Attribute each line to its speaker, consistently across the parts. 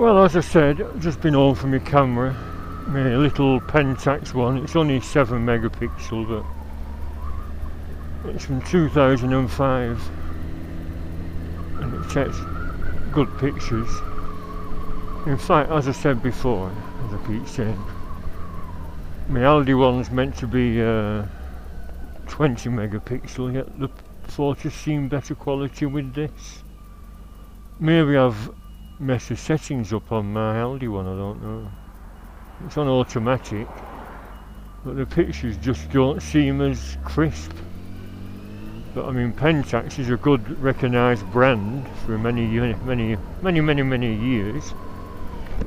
Speaker 1: Well, as I said, I've just been home from my camera, my little Pentax one. It's only 7 megapixel, but it's from 2005 and it takes good pictures. In fact, as I said before, as I keep saying, my Aldi one's meant to be 20 megapixel, yet the photos seem better quality with this. Maybe I've messed the settings up on my Aldi one, I don't know. It's on automatic, but the pictures just don't seem as crisp. But I mean, Pentax is a good recognised brand for many years,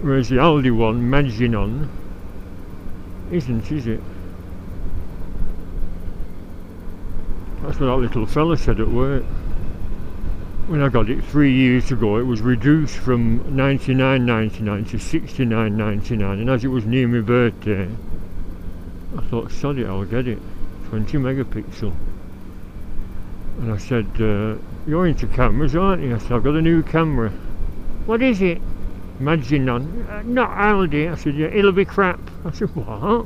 Speaker 1: whereas the Aldi one, Maginon, isn't, is it? That's what that little fella said at work. When I got it 3 years ago, it was reduced from $99.99 to $69.99, and as it was near my birthday, I thought, sod it, I'll get it. 20 megapixel. And I said, you're into cameras, aren't you? I said, I've got a new camera. What is it? Maginon. Not Aldi. I said, yeah, it'll be crap. I said, what?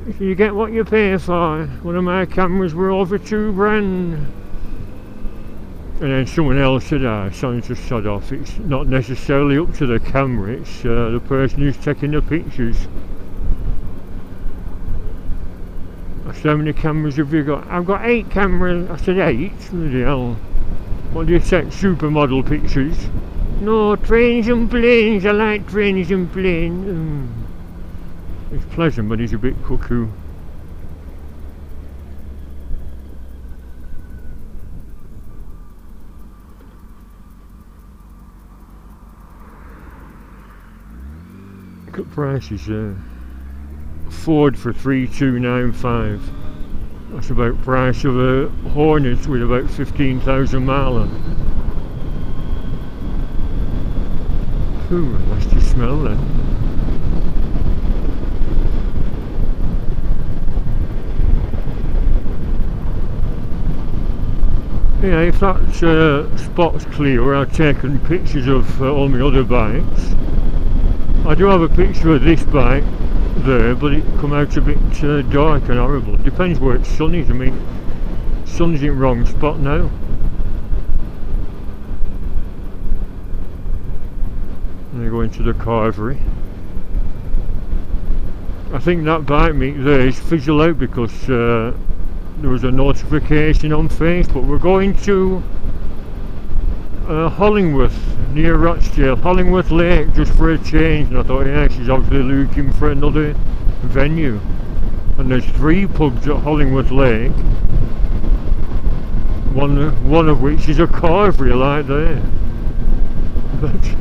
Speaker 1: He said, you get what you pay for. One of my cameras were over £2,000. And then someone else said, sounds just sod off. It's not necessarily up to the camera, it's the person who's taking the pictures. I said, how many cameras have you got? I've got 8 cameras. I said, 8? Bloody hell. What do you take, supermodel pictures? No, trains and planes. I like trains and planes. It's pleasant, but he's a bit cuckoo. Look at prices there. Ford for 3,295. That's about price of a Hornet with about 15,000 miles on it. Ooh, a nasty smell then. Yeah, if that spot's clear where I've taken pictures of all my other bikes, I do have a picture of this bike there, but it come out a bit dark and horrible. It depends where it's sun is. I mean, sun's in wrong spot now. And I go into the carvery. I think that bike meet there is fizzled out because there was a notification on Facebook. We're going to Hollingworth, near Rochdale, Hollingworth Lake, just for a change. And I thought, yeah, she's obviously looking for another venue. And there's 3 pubs at Hollingworth Lake, one of which is a carvery like there. But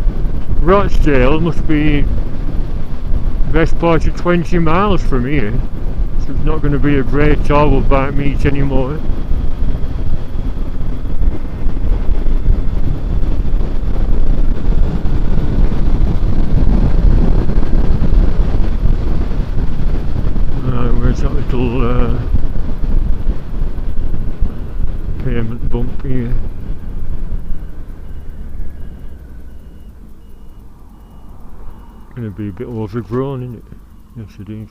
Speaker 1: Rochdale must be best part of 20 miles from here, so it's not going to be a great travel bike meet anymore. Where's that little pavement bump here? Going to be a bit overgrown, isn't it? Yes, it is.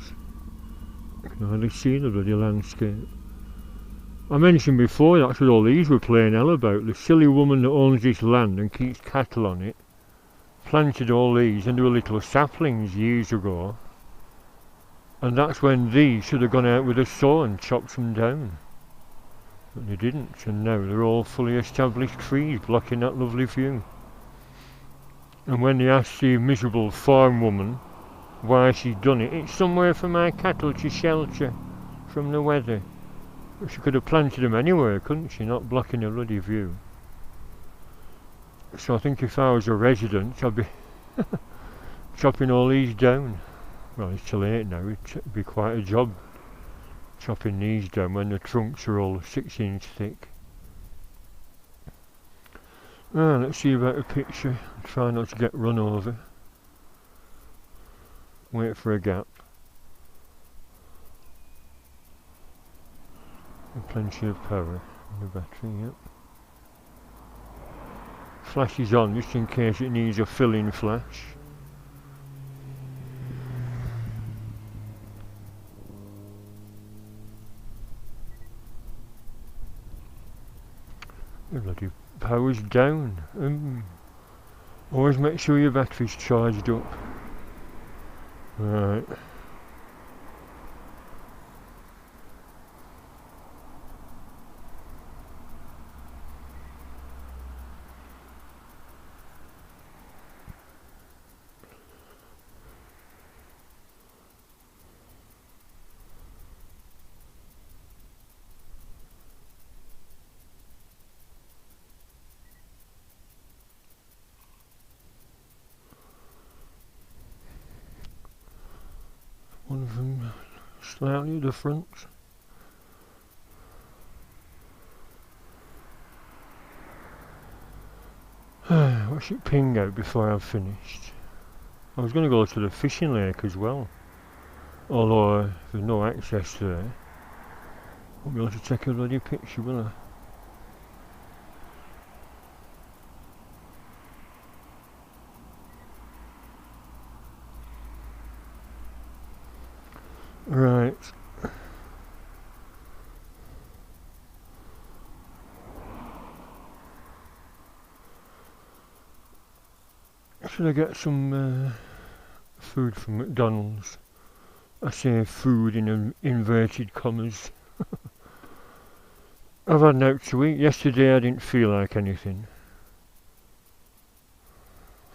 Speaker 1: You can hardly see the bloody landscape. I mentioned before that's what all these were playing hell about. The silly woman that owns this land and keeps cattle on it planted all these into little saplings years ago. And that's when these should have gone out with a saw and chopped them down. But they didn't, and now they're all fully established trees blocking that lovely view. And when they asked the miserable farm woman why she'd done it, it's somewhere for my cattle to shelter from the weather. But she could have planted them anywhere, couldn't she, not blocking a bloody view. So I think if I was a resident, I'd be chopping all these down. Well, it's too late now, it'd be quite a job chopping these down when the trunks are all 6-inch thick. Let's see about a picture. Try not to get run over. Wait for a gap. And plenty of power in the battery, yep. Flashes on just in case it needs a fill-in flash. The bloody power's down. Always make sure your battery's charged up. Right. One of them slightly different. What should ping out before I've finished? I was going to go to the fishing lake as well, although there's no access there. Won't be able to take a bloody picture, will I? Right. Should I get some food from McDonald's? I say food in inverted commas. I've had an out to eat. Yesterday I didn't feel like anything.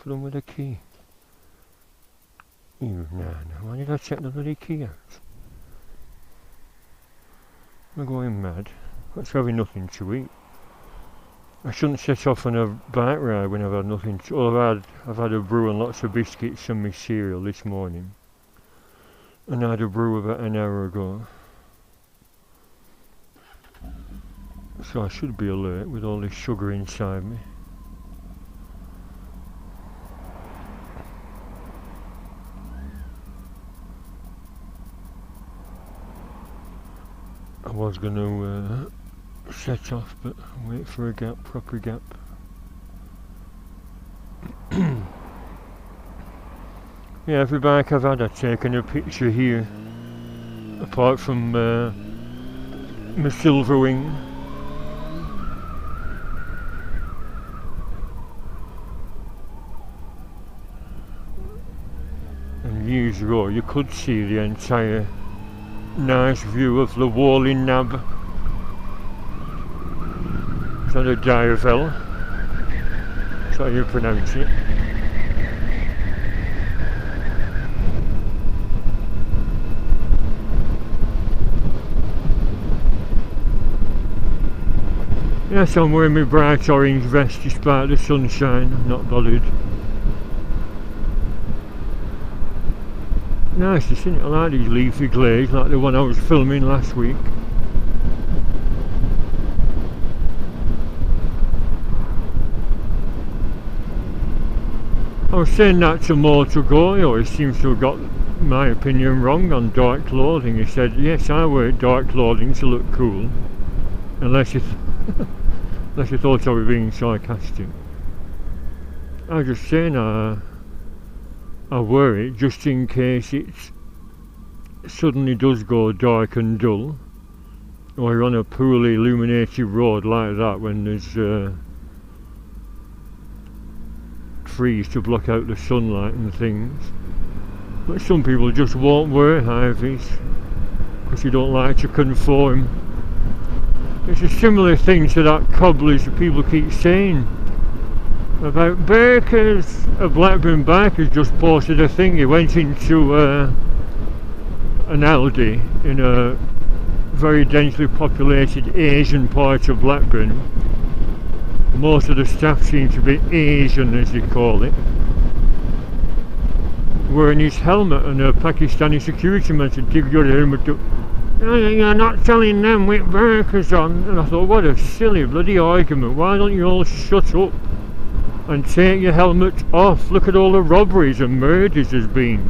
Speaker 1: Put on with a key. No, why did I check the bloody key out? I'm going mad. That's having nothing to eat. I shouldn't set off on a bike ride when I've had nothing to... Well, I've had a brew and lots of biscuits and my cereal this morning. And I had a brew about an hour ago. So I should be alert with all this sugar inside me. I was going to set off, but wait for a gap, proper gap. Yeah, every bike I've had, I've taken a picture here, apart from my silver wing. And years ago, you could see the entire nice view of the Walling Nab. Is that a Diavel? That's how you pronounce it. Yes, I'm wearing my bright orange vest despite the sunshine. I'm not bothered. Nice, isn't it? I like these leafy glades, like the one I was filming last week. I was saying that to Mo to go, you know, he seems to have got my opinion wrong on dark clothing. He said, yes, I wear dark clothing to look cool. Unless you unless you thought I was being sarcastic. I was just saying I wear it just in case it suddenly does go dark and dull, or you're on a poorly illuminated road like that when there's trees to block out the sunlight and things. But some people just won't wear high-vis because you don't like to conform. It's a similar thing to that cobblers that people keep saying about bakers. A Blackburn biker just posted a thing. He went into an Aldi in a very densely populated Asian part of Blackburn. Most of the staff seem to be Asian, as they call it, wearing his helmet, and a Pakistani security man said, "Give your helmet up." You're not telling them with burkas on. And I thought, what a silly bloody argument. Why don't you all shut up and take your helmet off? Look at all the robberies and murders there's been.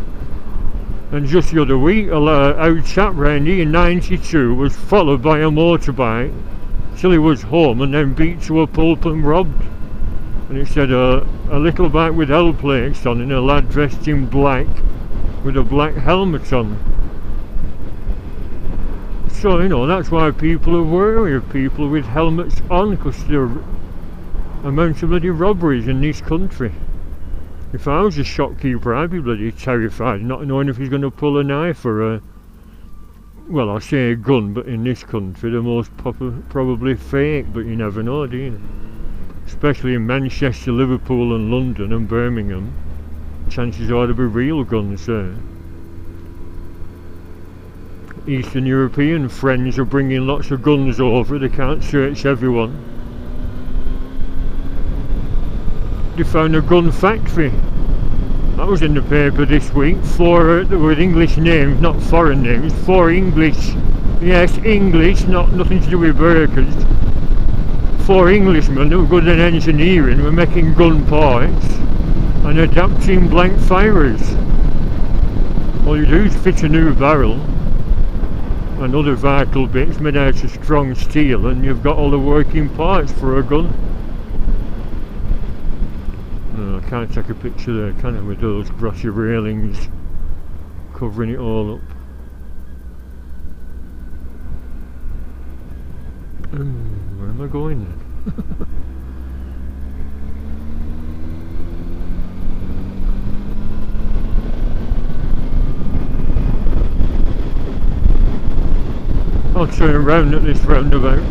Speaker 1: And just the other week, our chap round here in 92 was followed by a motorbike till he was home and then beat to a pulp and robbed. and it said a little bike with L plates on and a lad dressed in black with a black helmet on. So, you know, that's why people are wary of people with helmets on, because there are amounts of bloody robberies in this country. If I was a shopkeeper, I'd be bloody terrified, not knowing if he's going to pull a knife or a, well, I say a gun, but in this country they're most probably fake, but you never know, do you? Especially in Manchester, Liverpool and London and Birmingham, chances are to be real guns there. Eastern European friends are bringing lots of guns over, they can't search everyone. They found a gun factory. That was in the paper this week. 4 with English names, not foreign names. 4 English, yes, English, nothing to do with burgers. 4 Englishmen who were good at engineering were making gun parts and adapting blank firers. All you do is fit a new barrel and other vital bits made out of strong steel, and you've got all the working parts for a gun. No, I can't take a picture there, can I, with those grassy railings covering it all up. Where am I going then? I'll turn around at this roundabout.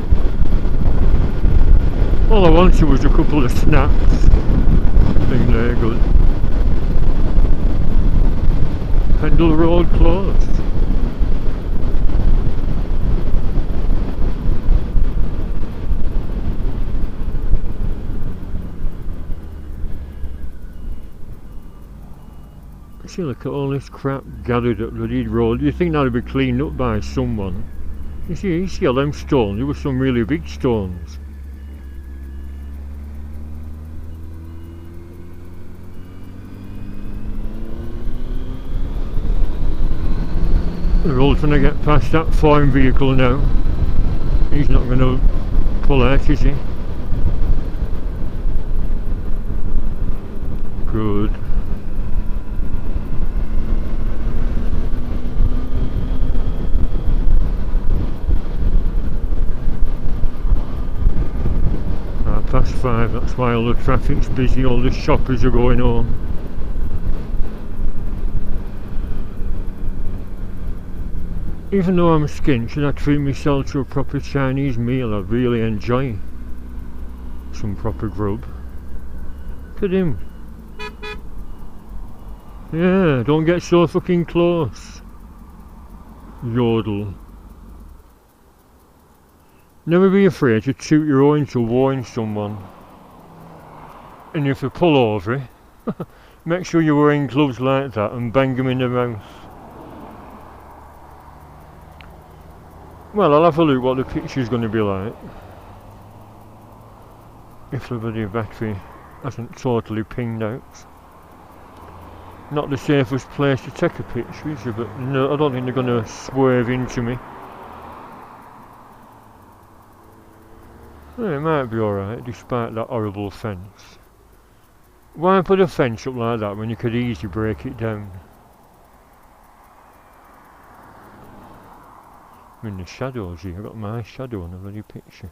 Speaker 1: All I wanted was a couple of snaps. I think they're good. Pendle Road closed. See, look at all this crap gathered up bloody road. You think that'd be cleaned up by someone? You see all them stones? There were some really big stones. They're all trying to get past that foreign vehicle now. He's not going to pull out, is he? Good. Past 5, that's why all the traffic's busy, all the shoppers are going home. Even though I'm skint, should I treat myself to a proper Chinese meal? I really enjoy some proper grub. Look at him. Yeah, don't get so fucking close. Yodel. Never be afraid to toot your horn to warn someone. And if you pull over it, make sure you're wearing gloves like that and bang them in the mouth. Well, I'll have a look what the picture's going to be like. If the bloody battery hasn't totally pinged out. Not the safest place to take a picture, is it? But no, I don't think they're going to swerve into me. Well, it might be alright, despite that horrible fence. Why put a fence up like that when you could easily break it down? I'm in the shadows here, I've got my shadow on the bloody picture.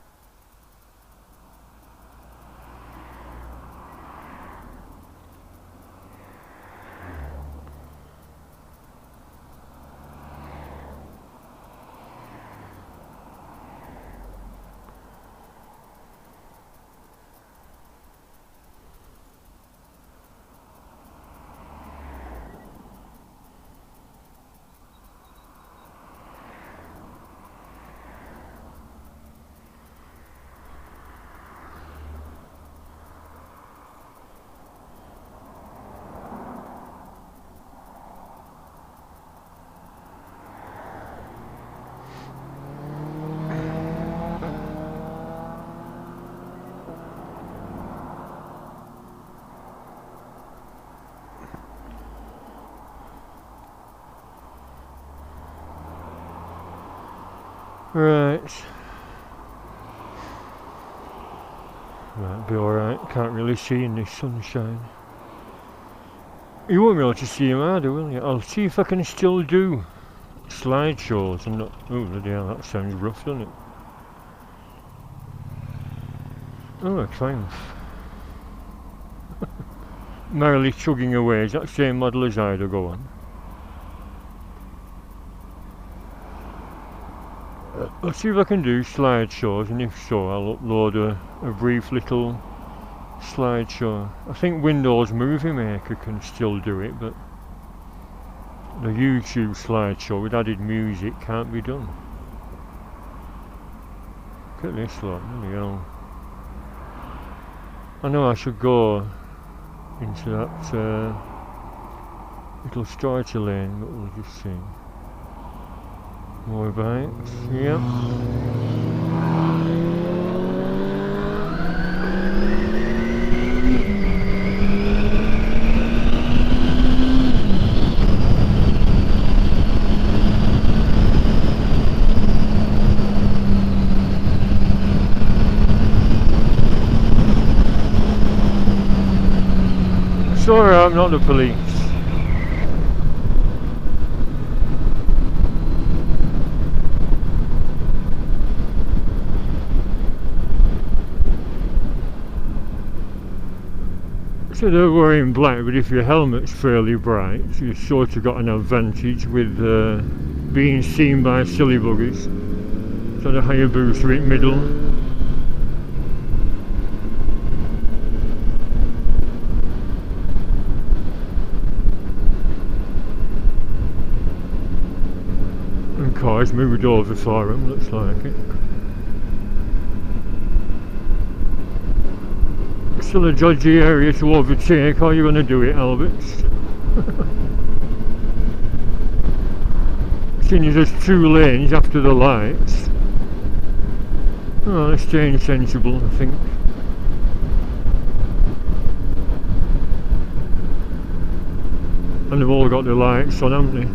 Speaker 1: Right. Might be alright, can't really see in this sunshine. You won't be able to see him either, will you? I'll see if I can still do slideshows and not... Oh, bloody hell, that sounds rough, doesn't it? Oh, a Triumph. Merrily chugging away. Is that the same model as I'd go on? I'll see if I can do slideshows, and if so, I'll upload a brief little slideshow. I think Windows Movie Maker can still do it, but the YouTube slideshow with added music can't be done. Look at this lot, bloody hell. I know I should go into that little starter lane, but we'll just see. More bikes, yep. Sorry, I'm not the police. So they're wearing black, but if your helmet's fairly bright, you've sort of got an advantage with being seen by silly buggers. So the Hayabusa in middle. And cars moved over for them, looks like it. Still a dodgy area to overtake. How are you going to do it, Albert? Seeing as there's 2 lanes after the lights. Oh, they're staying sensible, I think. And they've all got the lights on, haven't they?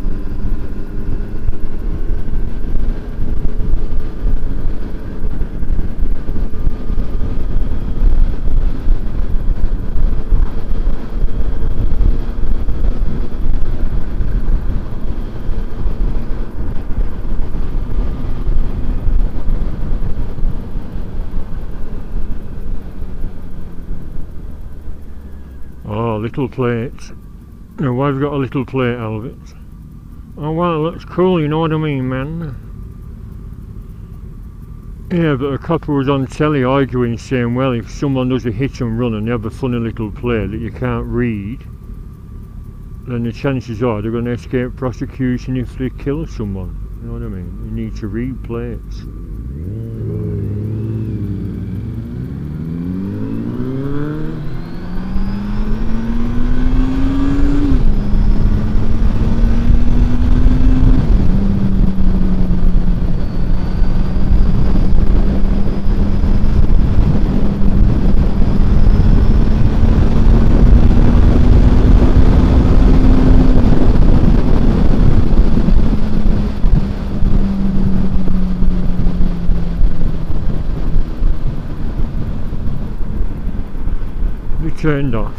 Speaker 1: Oh, little plates. Now, why have you got a little plate, Albert? Oh, well, it looks cool, you know what I mean, man? Yeah, but a copper was on telly arguing, saying, well, if someone does a hit and run and they have a funny little plate that you can't read, then the chances are they're going to escape prosecution if they kill someone. You know what I mean? You need to read plates. Turned off.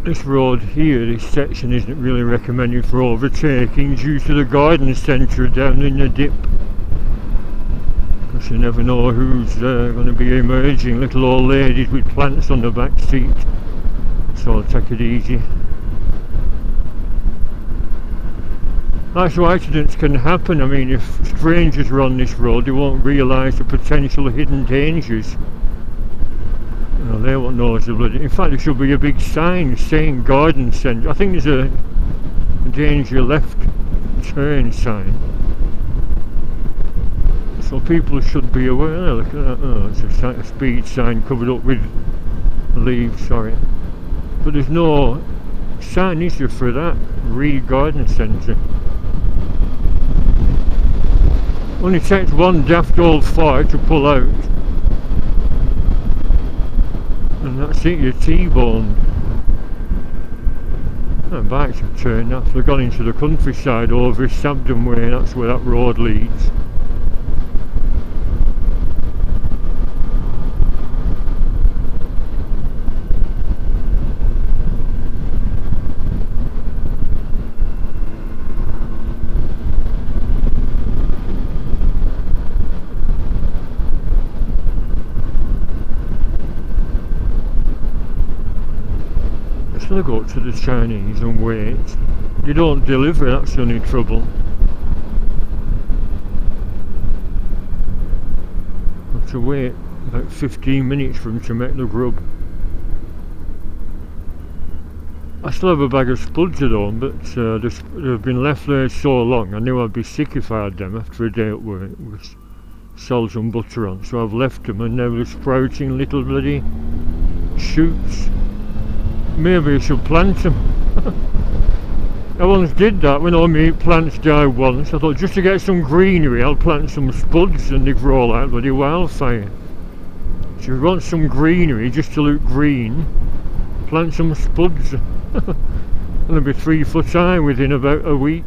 Speaker 1: This road here, this section, isn't really recommended for overtaking due to the garden centre down in the dip. Because you never know who's going to be emerging, little old ladies with plants on the back seat. So I'll take it easy. That's why accidents can happen. I mean, if strangers are on this road, they won't realise the potential hidden dangers. No, they won't know it's a bloody... In fact, there should be a big sign saying garden centre. I think there's a danger left turn sign. So people should be aware. Oh, look at that. Oh, it's a speed sign covered up with leaves, sorry. But there's no Sign is for that Reed Garden Centre. Only takes one daft old fire to pull out, and that's it, you're T-boned. That bikes have turned off. They've gone into the countryside over Sabden Way. That's where that road leads. So I go up to the Chinese and wait. They don't deliver, that's the only trouble. I have to wait about 15 minutes for them to make the grub. I still have a bag of spuds at home, but they've been left there so long. I knew I'd be sick if I had them after a day at work with salt and butter on. So I've left them, and now they're sprouting little bloody shoots. Maybe I should plant them. I once did that when all my plants died once. I thought just to get some greenery I'll plant some spuds, and they grow like bloody wildfire. So if you want some greenery just to look green, plant some spuds. And they'll be 3 foot high within about a week.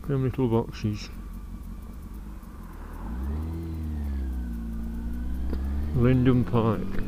Speaker 1: Them little boxes. Linden Pike.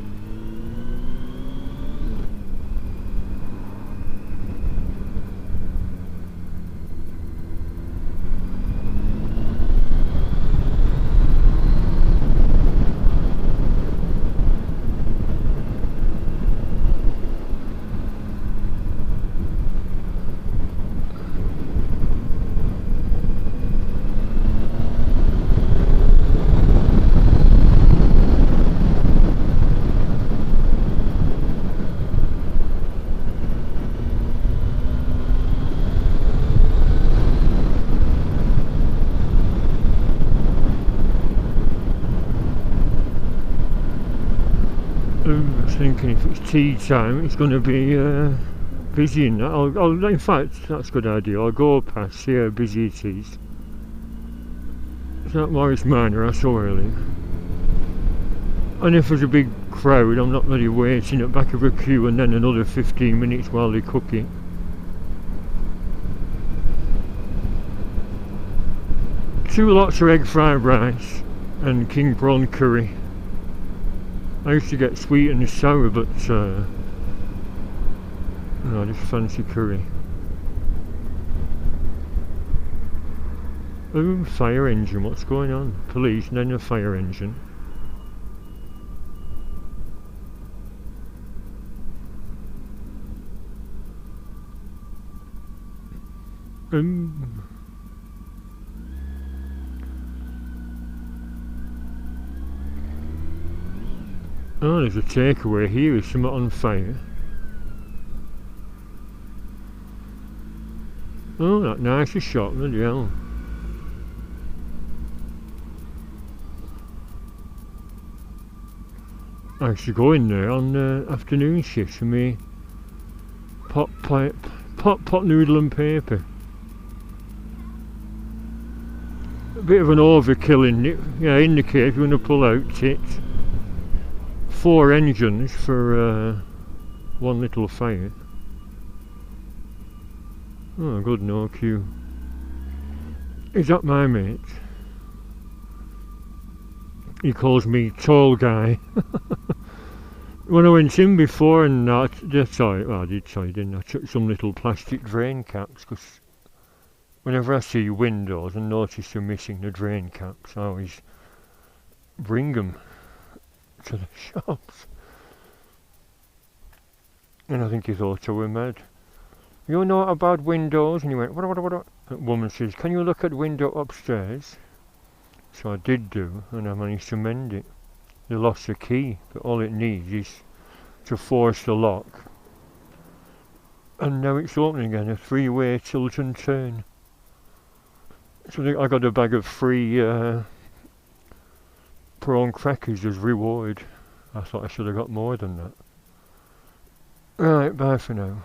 Speaker 1: Thinking if it's tea time it's going to be busy in that. In fact, that's a good idea. I'll go past, see how busy it is. It's not Morris Minor I saw earlier. And if there's a big crowd, I'm not really waiting at the back of a queue and then another 15 minutes while they cook it. Two lots of egg fried rice and king prawn curry. I used to get sweet and sour, but no, I just fancy curry. Oh, fire engine, what's going on? Police and then a fire engine. Oh, there's a takeaway here, is something on fire. Oh, that nice shot, bloody hell. I used to go in there on afternoon shifts for me pot noodle and paper. A bit of an overkill in it. Yeah, indicate if you want to pull out it. 4 engines for one little fire. Oh good, no queue. Is that my mate? He calls me tall guy. When I went in before and I did tell you, didn't I? I took some little plastic drain caps because whenever I see windows and notice they're missing the drain caps, I always bring them to the shops. And I think he thought I were mad. You know about windows? And he went, what? The woman says, can you look at the window upstairs? So I did do, and I managed to mend it. They lost the key, but all it needs is to force the lock. And now it's opening again, a 3-way tilt and turn. So I got a bag of free prawn crackers as reward. I thought I should have got more than that. Right, bye for now.